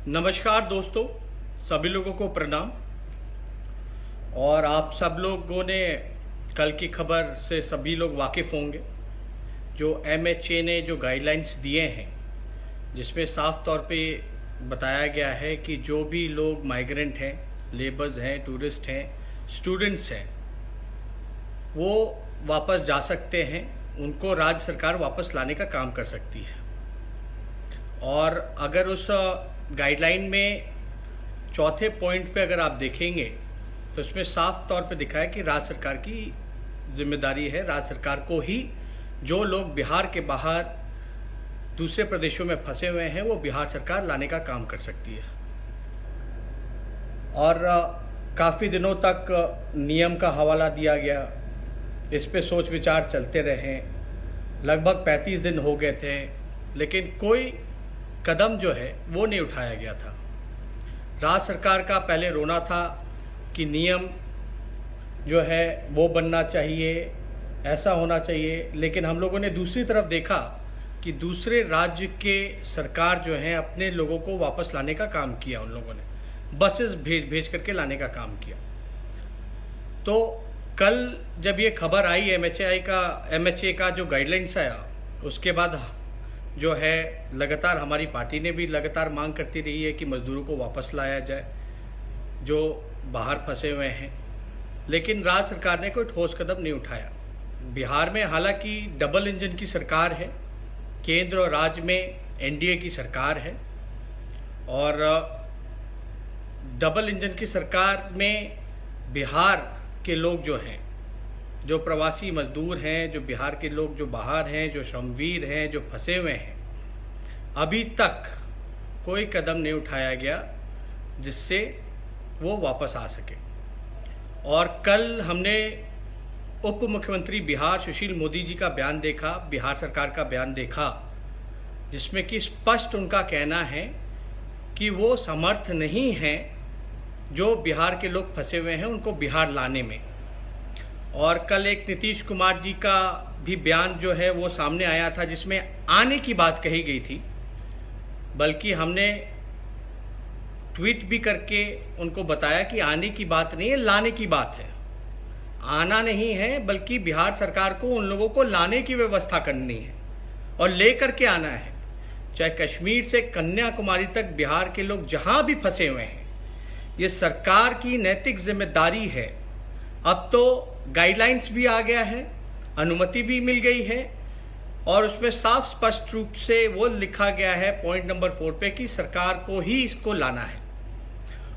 नमस्कार दोस्तों, सभी लोगों को प्रणाम। और आप सब लोगों ने कल की खबर से सभी लोग वाकिफ़ होंगे। जो MHA ने जो गाइडलाइंस दिए हैं, जिसमें साफ तौर पे बताया गया है कि जो भी लोग माइग्रेंट हैं, लेबर्स हैं, टूरिस्ट हैं, स्टूडेंट्स हैं, वो वापस जा सकते हैं। उनको राज्य सरकार वापस लाने का काम कर सकती है। और अगर उस गाइडलाइन में चौथे पॉइंट पे अगर आप देखेंगे तो उसमें साफ तौर पे दिखा है कि राज्य सरकार की जिम्मेदारी है, राज्य सरकार को ही जो लोग बिहार के बाहर दूसरे प्रदेशों में फंसे हुए हैं वो बिहार सरकार लाने का काम कर सकती है। और काफ़ी दिनों तक नियम का हवाला दिया गया, इस पे सोच विचार चलते रहे। लगभग 35 दिन हो गए थे, लेकिन कोई कदम जो है वो नहीं उठाया गया था। राज्य सरकार का पहले रोना था कि नियम जो है वो बनना चाहिए, ऐसा होना चाहिए, लेकिन हम लोगों ने दूसरी तरफ देखा कि दूसरे राज्य के सरकार जो हैं अपने लोगों को वापस लाने का काम किया। उन लोगों ने बसेस भेज करके लाने का काम किया। तो कल जब ये खबर आई MHA का जो गाइडलाइंस आया, उसके बाद जो है लगातार हमारी पार्टी ने भी लगातार मांग करती रही है कि मजदूरों को वापस लाया जाए जो बाहर फंसे हुए हैं, लेकिन राज्य सरकार ने कोई ठोस कदम नहीं उठाया। बिहार में हालांकि डबल इंजन की सरकार है, केंद्र और राज्य में NDA की सरकार है, और डबल इंजन की सरकार में बिहार के लोग जो हैं, जो प्रवासी मजदूर हैं, जो बिहार के लोग जो बाहर हैं, जो श्रमवीर हैं, जो फंसे हुए हैं, अभी तक कोई कदम नहीं उठाया गया जिससे वो वापस आ सके। और कल हमने उप मुख्यमंत्री बिहार सुशील मोदी जी का बयान देखा, बिहार सरकार का बयान देखा, जिसमें कि स्पष्ट उनका कहना है कि वो समर्थ नहीं हैं जो बिहार के लोग फंसे हुए हैं उनको बिहार लाने में। और कल एक नीतीश कुमार जी का भी बयान जो है वो सामने आया था, जिसमें आने की बात कही गई थी, बल्कि हमने ट्वीट भी करके उनको बताया कि आने की बात नहीं है, लाने की बात है। आना नहीं है, बल्कि बिहार सरकार को उन लोगों को लाने की व्यवस्था करनी है और लेकर के आना है। चाहे कश्मीर से कन्याकुमारी तक बिहार के लोग जहां भी फंसे हुए हैं, ये सरकार की नैतिक जिम्मेदारी है। अब तो गाइडलाइंस भी आ गया है, अनुमति भी मिल गई है, और उसमें साफ स्पष्ट रूप से वो लिखा गया है पॉइंट नंबर 4 पे कि सरकार को ही इसको लाना है।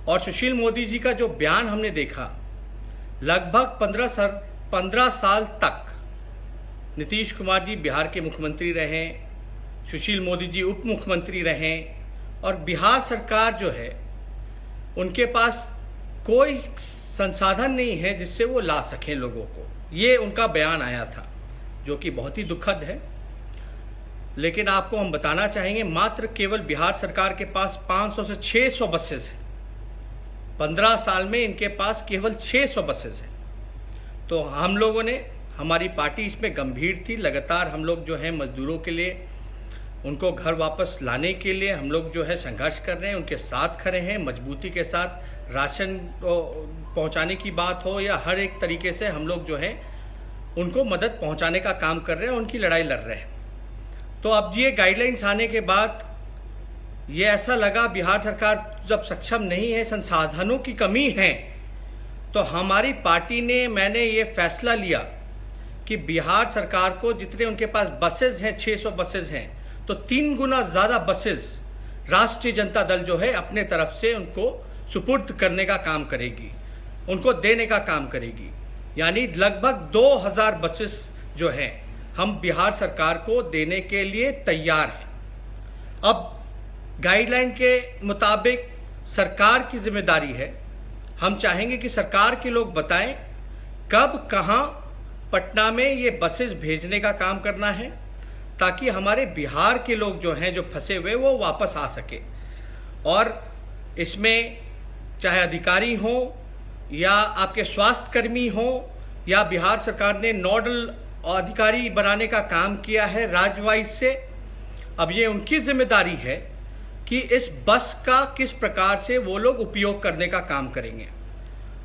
और सुशील मोदी जी का जो बयान हमने देखा, लगभग 15 साल तक नीतीश कुमार जी बिहार के मुख्यमंत्री रहे, सुशील मोदी जी उप मुख्यमंत्री रहे, और बिहार सरकार जो है उनके पास कोई संसाधन नहीं है जिससे वो ला सकें लोगों को। ये उनका बयान आया था, जो कि बहुत ही दुखद है। लेकिन आपको हम बताना चाहेंगे, मात्र केवल बिहार सरकार के पास 500 से 600 बसेस हैं। 15 साल में इनके पास केवल 600 बसेस हैं। तो हम लोगों ने, हमारी पार्टी इसमें गंभीर थी। लगातार हम लोग जो है मजदूरों के लिए, उनको घर वापस लाने के लिए हम लोग जो है संघर्ष कर रहे हैं, उनके साथ खड़े हैं मजबूती के साथ। राशन पहुंचाने की बात हो या हर एक तरीके से हम लोग जो है उनको मदद पहुंचाने का काम कर रहे हैं, उनकी लड़ाई लड़ रहे हैं। तो अब ये गाइडलाइंस आने के बाद ये ऐसा लगा, बिहार सरकार जब सक्षम नहीं है, संसाधनों की कमी है, तो हमारी पार्टी ने, मैंने ये फैसला लिया कि बिहार सरकार को जितने उनके पास बसेज हैं, 600 बसेज हैं, तो 3 गुना ज़्यादा बसेज राष्ट्रीय जनता दल जो है अपने तरफ से उनको सुपुर्द करने का काम करेगी, उनको देने का काम करेगी। यानी लगभग 2000 बसेस जो हैं हम बिहार सरकार को देने के लिए तैयार हैं। अब गाइडलाइन के मुताबिक सरकार की जिम्मेदारी है, हम चाहेंगे कि सरकार के लोग बताएं कब कहां पटना में ये बसेस भेजने का काम करना है, ताकि हमारे बिहार के लोग जो हैं, जो फंसे हुए, वो वापस आ सके। और इसमें चाहे अधिकारी हो या आपके स्वास्थ्य कर्मी हो, या बिहार सरकार ने नोडल अधिकारी बनाने का काम किया है राज्य वाइज से। अब ये उनकी जिम्मेदारी है कि इस बस का किस प्रकार से वो लोग उपयोग करने का काम करेंगे।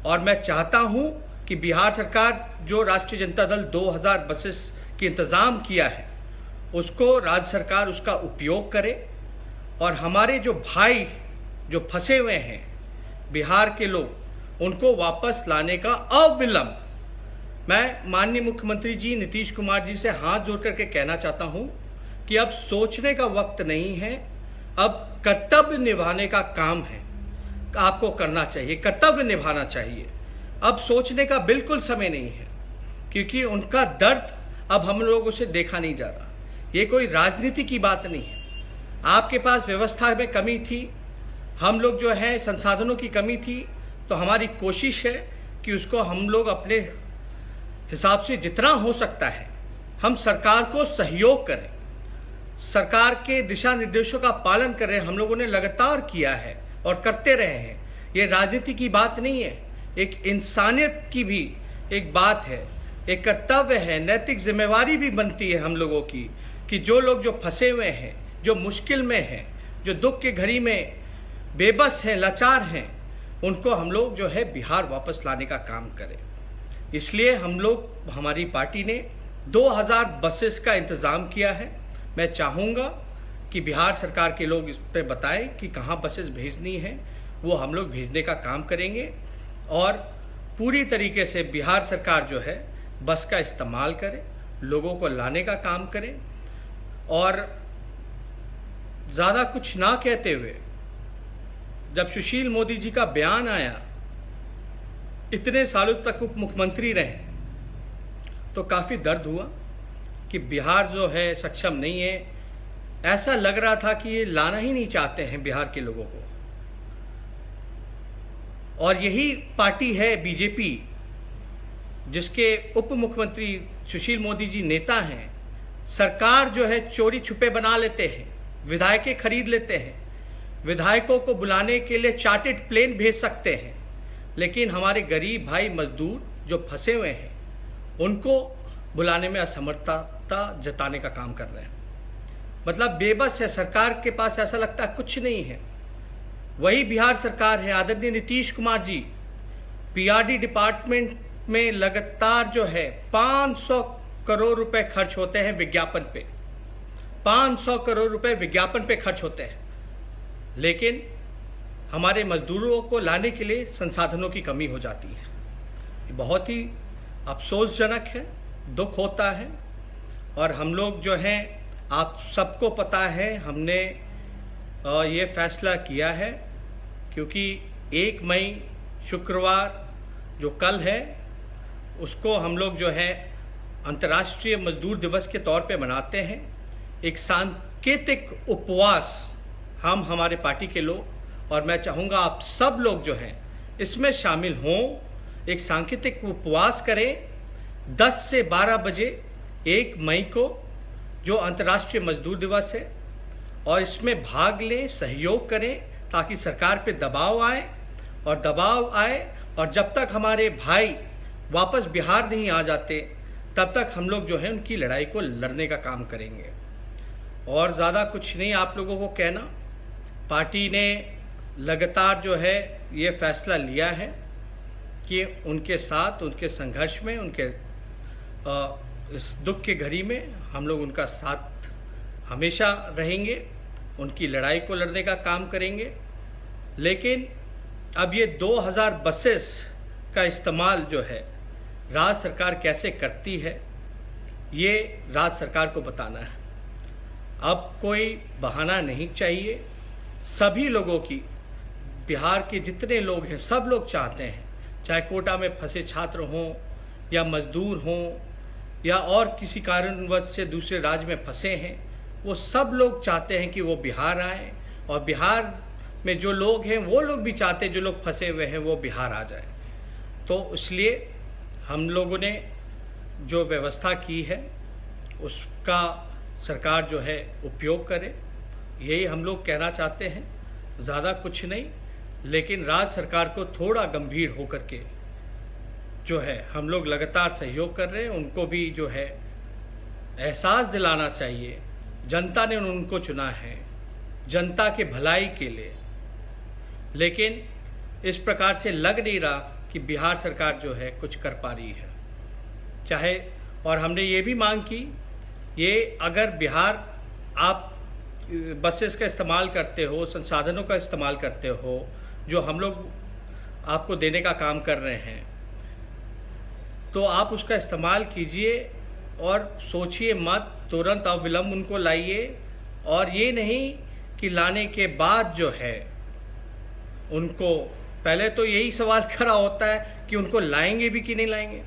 और मैं चाहता हूं कि बिहार सरकार जो राष्ट्रीय जनता दल 2000 बसेस की इंतज़ाम किया है उसको राज्य सरकार उसका उपयोग करे और हमारे जो भाई जो फंसे हुए हैं बिहार के लोग उनको वापस लाने का अविलंब मैं माननीय मुख्यमंत्री जी नीतीश कुमार जी से हाथ जोड़ करके कहना चाहता हूं कि अब सोचने का वक्त नहीं है, अब कर्तव्य निभाने का काम है। आपको करना चाहिए, कर्तव्य निभाना चाहिए। अब सोचने का बिल्कुल समय नहीं है क्योंकि उनका दर्द अब हम लोगों से देखा नहीं जा रहा। ये कोई राजनीति की बात नहीं है। आपके पास व्यवस्था में कमी थी, हम लोग जो है संसाधनों की कमी थी, तो हमारी कोशिश है कि उसको हम लोग अपने हिसाब से जितना हो सकता है हम सरकार को सहयोग करें, सरकार के दिशा निर्देशों का पालन करें। हम लोगों ने लगातार किया है और करते रहे हैं। ये राजनीति की बात नहीं है, एक इंसानियत की भी एक बात है, एक कर्तव्य है, नैतिक जिम्मेवारी भी बनती है हम लोगों की कि जो लोग जो फंसे हुए हैं, जो मुश्किल में हैं, जो दुख के घड़ी में बेबस हैं, लाचार हैं, उनको हम लोग जो है बिहार वापस लाने का काम करें। इसलिए हम लोग, हमारी पार्टी ने 2000 बसेस का इंतज़ाम किया है। मैं चाहूँगा कि बिहार सरकार के लोग इस पर बताएं कि कहाँ बसेस भेजनी है, वो हम लोग भेजने का काम करेंगे और पूरी तरीके से बिहार सरकार जो है बस का इस्तेमाल करे, लोगों को लाने का काम करे और ज़्यादा कुछ ना कहते हुए जब सुशील मोदी जी का बयान आया, इतने सालों तक उप मुख्यमंत्री रहे, तो काफ़ी दर्द हुआ कि बिहार जो है सक्षम नहीं है। ऐसा लग रहा था कि ये लाना ही नहीं चाहते हैं बिहार के लोगों को। और यही पार्टी है बीजेपी जिसके उप मुख्यमंत्री सुशील मोदी जी नेता हैं। सरकार जो है चोरी छुपे बना लेते हैं, विधायकें खरीद लेते हैं, विधायकों को बुलाने के लिए चार्टर्ड प्लेन भेज सकते हैं, लेकिन हमारे गरीब भाई मजदूर जो फंसे हुए हैं उनको बुलाने में असमर्थता जताने का काम कर रहे हैं। मतलब बेबस है, सरकार के पास ऐसा लगता है कुछ नहीं है। वही बिहार सरकार है, आदरणीय नीतीश कुमार जी पीआरडी डिपार्टमेंट में लगातार जो है 500 करोड़ रुपए खर्च होते हैं विज्ञापन पे, 500 करोड़ रुपए विज्ञापन पे खर्च होते हैं, लेकिन हमारे मजदूरों को लाने के लिए संसाधनों की कमी हो जाती है। ये बहुत ही अफसोसजनक है, दुख होता है। और हम लोग जो हैं, आप सबको पता है, हमने ये फैसला किया है क्योंकि 1 मई शुक्रवार जो कल है उसको हम लोग जो है अंतर्राष्ट्रीय मजदूर दिवस के तौर पे मनाते हैं। एक सांकेतिक उपवास हम, हमारे पार्टी के लोग, और मैं चाहूँगा आप सब लोग जो हैं इसमें शामिल हों। एक सांकेतिक उपवास करें 10 से 12 बजे 1 मई को, जो अंतर्राष्ट्रीय मजदूर दिवस है, और इसमें भाग लें, सहयोग करें ताकि सरकार पे दबाव आए और जब तक हमारे भाई वापस बिहार नहीं आ जाते तब तक हम लोग जो है उनकी लड़ाई को लड़ने का काम करेंगे। और ज़्यादा कुछ नहीं आप लोगों को कहना, पार्टी ने लगातार जो है ये फैसला लिया है कि उनके साथ, उनके संघर्ष में, उनके इस दुख के घड़ी में हम लोग उनका साथ हमेशा रहेंगे, उनकी लड़ाई को लड़ने का काम करेंगे। लेकिन अब ये 2000 बसेस का इस्तेमाल जो है राज्य सरकार कैसे करती है, ये राज्य सरकार को बताना है। अब कोई बहाना नहीं चाहिए। सभी लोगों की, बिहार के जितने लोग हैं सब लोग चाहते हैं, चाहे कोटा में फंसे छात्र हों या मजदूर हों या और किसी कारणवश से दूसरे राज्य में फंसे हैं, वो सब लोग चाहते हैं कि वो बिहार आए। और बिहार में जो लोग हैं वो लोग भी चाहते हैं, जो लोग फंसे हुए हैं वो बिहार आ जाए। तो इसलिए हम लोगों ने जो व्यवस्था की है उसका सरकार जो है उपयोग करे, यही हम लोग कहना चाहते हैं। ज़्यादा कुछ नहीं, लेकिन राज्य सरकार को थोड़ा गंभीर होकर के जो है हम लोग लगातार सहयोग कर रहे हैं। उनको भी जो है एहसास दिलाना चाहिए, जनता ने उनको चुना है, जनता के भलाई के लिए, लेकिन इस प्रकार से लग नहीं रहा कि बिहार सरकार जो है कुछ कर पा रही है। चाहे, और हमने ये भी मांग की, ये अगर बिहार आप बसेस का इस्तेमाल करते हो, संसाधनों का इस्तेमाल करते हो जो हम लोग आपको देने का काम कर रहे हैं, तो आप उसका इस्तेमाल कीजिए और सोचिए मत, तुरंत अविलंब उनको लाइए। और ये नहीं कि लाने के बाद जो है उनको, पहले तो यही सवाल खड़ा होता है कि उनको लाएंगे भी कि नहीं लाएंगे।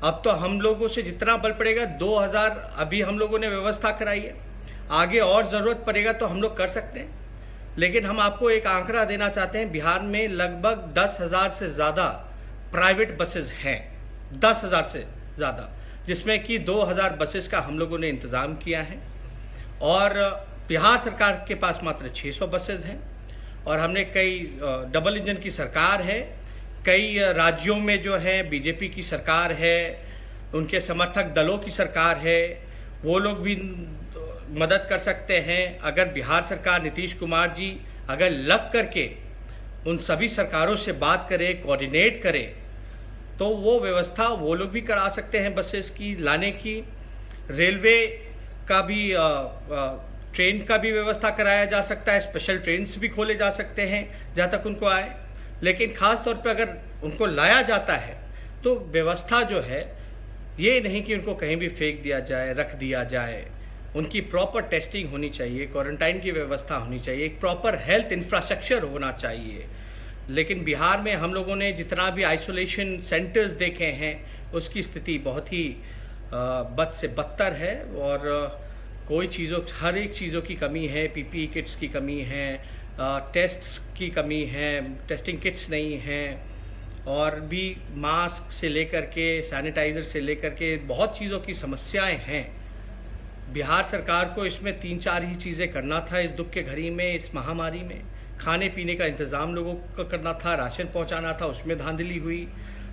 अब तो हम लोगों से जितना बल पड़ेगा, 2000 अभी हम लोगों ने व्यवस्था कराई है, आगे और ज़रूरत पड़ेगा तो हम लोग कर सकते हैं। लेकिन हम आपको एक आंकड़ा देना चाहते हैं, बिहार में लगभग 10,000 से ज़्यादा प्राइवेट बसेस हैं, 10,000 से ज़्यादा, जिसमें कि 2,000 बसेस का हम लोगों ने इंतज़ाम किया है। और बिहार सरकार के पास मात्र 600 बसेस हैं। और हमने कई डबल इंजन की सरकार है, कई राज्यों में जो है बीजेपी की सरकार है, उनके समर्थक दलों की सरकार है, वो लोग भी मदद कर सकते हैं। अगर बिहार सरकार, नीतीश कुमार जी अगर लग करके उन सभी सरकारों से बात करें, कोऑर्डिनेट करें, तो वो व्यवस्था वो लोग भी करा सकते हैं बसेस की लाने की। रेलवे का भी ट्रेन का भी व्यवस्था कराया जा सकता है, स्पेशल ट्रेन्स भी खोले जा सकते हैं जहाँ तक उनको आए। लेकिन ख़ास तौर पे अगर उनको लाया जाता है तो व्यवस्था जो है, ये नहीं कि उनको कहीं भी फेंक दिया जाए, रख दिया जाए। उनकी प्रॉपर टेस्टिंग होनी चाहिए, क्वारंटाइन की व्यवस्था होनी चाहिए, एक प्रॉपर हेल्थ इंफ्रास्ट्रक्चर होना चाहिए। लेकिन बिहार में हम लोगों ने जितना भी आइसोलेशन सेंटर्स देखे हैं, उसकी स्थिति बहुत ही बद से बदतर है। और कोई चीज़ों, हर एक चीज़ों की कमी है, पीपीई किट्स की कमी है, टेस्ट्स की कमी है, टेस्टिंग किट्स नहीं हैं, और भी मास्क से लेकर के, सैनिटाइज़र से लेकर के बहुत चीज़ों की समस्याएं हैं। बिहार सरकार को इसमें 3-4 ही चीज़ें करना था इस दुख के घड़ी में, इस महामारी में। खाने पीने का इंतज़ाम लोगों को करना था, राशन पहुंचाना था, उसमें धांधली हुई।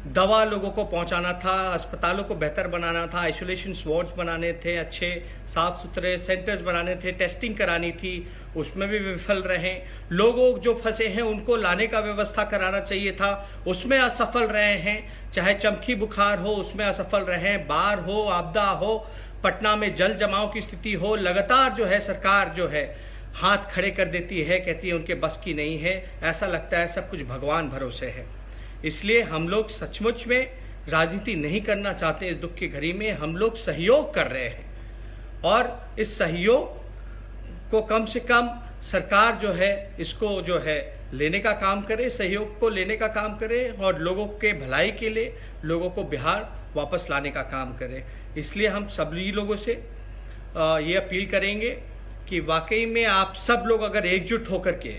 दवा लोगों को पहुंचाना था, अस्पतालों को बेहतर बनाना था, आइसोलेशन वार्ड्स बनाने थे, अच्छे साफ सुथरे सेंटर्स बनाने थे, टेस्टिंग करानी थी, उसमें भी विफल रहे। लोगों जो फंसे हैं उनको लाने का व्यवस्था कराना चाहिए था, उसमें असफल रहे हैं। चाहे चमकी बुखार हो, उसमें असफल रहे, बाढ़ हो, आपदा हो, पटना में जल जमाव की स्थिति हो, लगातार जो है सरकार जो है हाथ खड़े कर देती है, कहती है उनके बस की नहीं है। ऐसा लगता है सब कुछ भगवान भरोसे है। इसलिए हम लोग सचमुच में राजनीति नहीं करना चाहते इस दुख की घड़ी में, हम लोग सहयोग कर रहे हैं। और इस सहयोग को कम से कम सरकार जो है इसको जो है लेने का काम करे, सहयोग को लेने का काम करे, और लोगों के भलाई के लिए लोगों को बिहार वापस लाने का काम करे। इसलिए हम सभी लोगों से ये अपील करेंगे कि वाकई में आप सब लोग अगर एकजुट होकर के,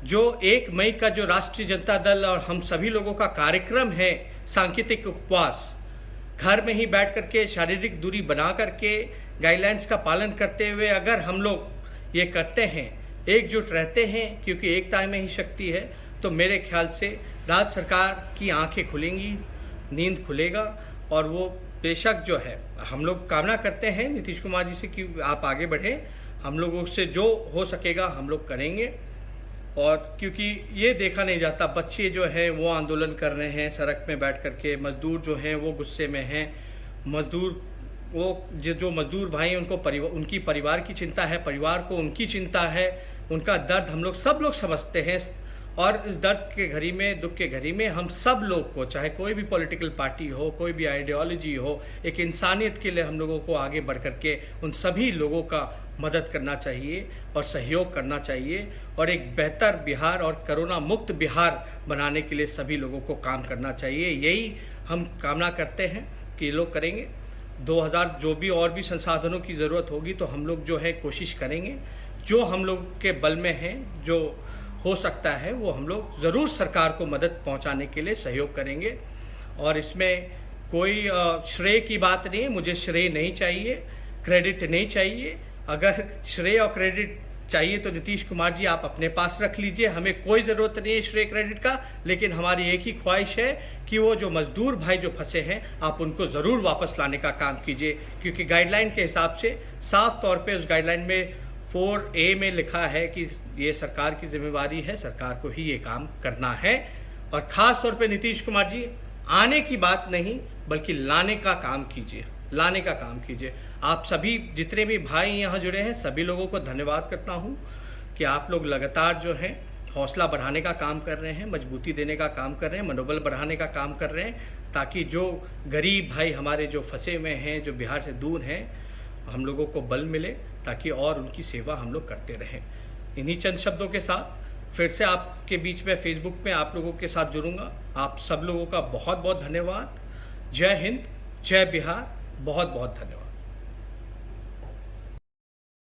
जो 1 मई का जो राष्ट्रीय जनता दल और हम सभी लोगों का कार्यक्रम है सांकेतिक उपवास, घर में ही बैठ करके शारीरिक दूरी बना करके गाइडलाइंस का पालन करते हुए अगर हम लोग ये करते हैं, एकजुट रहते हैं, क्योंकि एकता में ही शक्ति है, तो मेरे ख्याल से राज्य सरकार की आंखें खुलेंगी, नींद खुलेगा। और वो बेशक जो है हम लोग कामना करते हैं नीतीश कुमार जी से कि आप आगे बढ़ें, हम लोगों से जो हो सकेगा हम लोग करेंगे। और क्योंकि ये देखा नहीं जाता, बच्चे जो हैं वो आंदोलन कर रहे हैं सड़क में बैठ करके, मजदूर जो हैं वो गुस्से में हैं, मजदूर वो जो मजदूर भाई उनको उनकी परिवार की चिंता है, परिवार को उनकी चिंता है, उनका दर्द हम लोग सब लोग समझते हैं। और इस दर्द के घड़ी में, दुख के घड़ी में हम सब लोग को, चाहे कोई भी पॉलिटिकल पार्टी हो, कोई भी आइडियोलॉजी हो, एक इंसानियत के लिए हम लोगों को आगे बढ़ करके उन सभी लोगों का मदद करना चाहिए और सहयोग करना चाहिए, और एक बेहतर बिहार और कोरोना मुक्त बिहार बनाने के लिए सभी लोगों को काम करना चाहिए। यही हम कामना करते हैं कि ये लोग करेंगे। 2000 जो भी और भी संसाधनों की ज़रूरत होगी तो हम लोग जो है कोशिश करेंगे, जो हम लोग के बल में हैं, जो हो सकता है वो हम लोग ज़रूर सरकार को मदद पहुंचाने के लिए सहयोग करेंगे। और इसमें कोई श्रेय की बात नहीं है, मुझे श्रेय नहीं चाहिए, क्रेडिट नहीं चाहिए। अगर श्रेय और क्रेडिट चाहिए तो नीतीश कुमार जी आप अपने पास रख लीजिए, हमें कोई ज़रूरत नहीं है श्रेय क्रेडिट का। लेकिन हमारी एक ही ख्वाहिश है कि वो जो मजदूर भाई जो फंसे हैं, आप उनको ज़रूर वापस लाने का काम कीजिए, क्योंकि गाइडलाइन के हिसाब से साफ तौर पे उस गाइडलाइन में 4A में लिखा है कि ये सरकार की जिम्मेवारी है, सरकार को ही ये काम करना है। और ख़ास तौर पे नीतीश कुमार जी, आने की बात नहीं बल्कि लाने का काम कीजिए, लाने का काम कीजिए। आप सभी जितने भी भाई यहाँ जुड़े हैं सभी लोगों को धन्यवाद करता हूँ कि आप लोग लगातार जो है हौसला बढ़ाने का काम कर रहे हैं, मजबूती देने का काम कर रहे हैं, मनोबल बढ़ाने का काम कर रहे हैं, ताकि जो गरीब भाई हमारे जो फंसे हुए हैं, जो बिहार से दूर हैं, हम लोगों को बल मिले ताकि और उनकी सेवा हम लोग करते रहें। इन्हीं चंद शब्दों के साथ फिर से आपके बीच में फेसबुक में आप लोगों के साथ जुड़ूंगा। आप सब लोगों का बहुत बहुत धन्यवाद। जय हिंद, जय बिहार, बहुत बहुत धन्यवाद।